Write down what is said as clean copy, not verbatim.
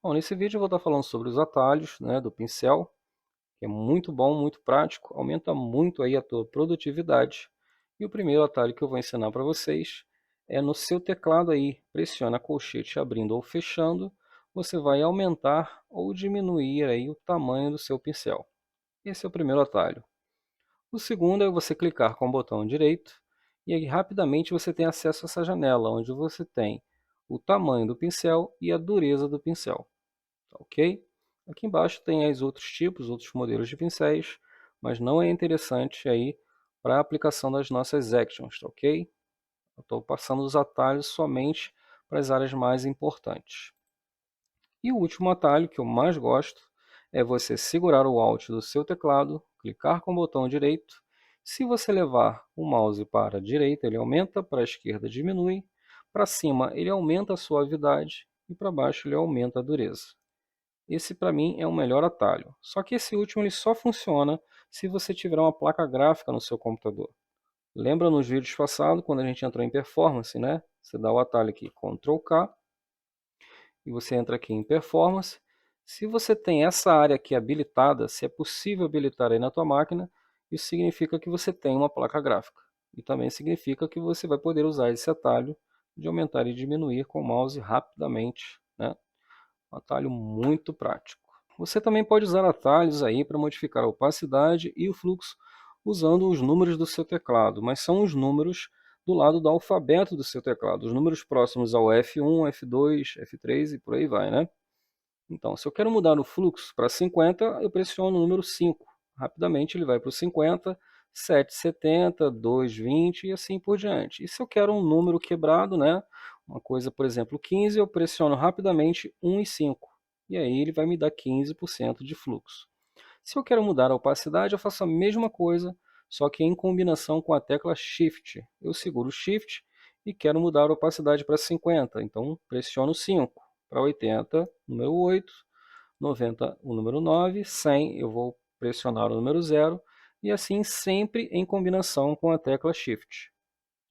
Bom, nesse vídeo eu vou estar falando sobre os atalhos, né, do pincel, que é muito bom, muito prático, aumenta muito aí a tua produtividade. E o primeiro atalho que eu vou ensinar para vocês é no seu teclado aí, pressiona a colchete abrindo ou fechando, você vai aumentar ou diminuir aí o tamanho do seu pincel. Esse é o primeiro atalho. O segundo é você clicar com o botão direito e aí rapidamente você tem acesso a essa janela, onde você tem o tamanho do pincel e a dureza do pincel. Tá ok? Aqui embaixo tem os outros tipos, outros modelos de pincéis, mas não é interessante aí para a aplicação das nossas actions, tá ok? Eu estou passando os atalhos somente para as áreas mais importantes. E o último atalho, que eu mais gosto, é você segurar o Alt do seu teclado, clicar com o botão direito. Se você levar o mouse para a direita, ele aumenta, para a esquerda diminui, para cima ele aumenta a suavidade e para baixo ele aumenta a dureza. Esse para mim é o melhor atalho. Só que esse último ele só funciona se você tiver uma placa gráfica no seu computador. Lembra nos vídeos passados, quando a gente entrou em performance, né? Você dá o atalho aqui, Ctrl K, e você entra aqui em performance. Se você tem essa área aqui habilitada, se é possível habilitar aí na tua máquina, isso significa que você tem uma placa gráfica. E também significa que você vai poder usar esse atalho de aumentar e diminuir com o mouse rapidamente, né? Um atalho muito prático. Você também pode usar atalhos aí para modificar a opacidade e o fluxo usando os números do seu teclado, mas são os números do lado do alfabeto do seu teclado, os números próximos ao F1, F2, F3 e por aí vai, né? Então, se eu quero mudar o fluxo para 50, eu pressiono o número 5. Rapidamente ele vai para o 50, 770, 220 e assim por diante. E se eu quero um número quebrado, né? Uma coisa, por exemplo, 15, eu pressiono rapidamente 1 e 5. E aí ele vai me dar 15% de fluxo. Se eu quero mudar a opacidade, eu faço a mesma coisa, só que em combinação com a tecla Shift. Eu seguro o Shift e quero mudar a opacidade para 50, então pressiono 5. Para 80, número 8, 90, o número 9, 100, eu vou pressionar o número 0, e assim sempre em combinação com a tecla Shift.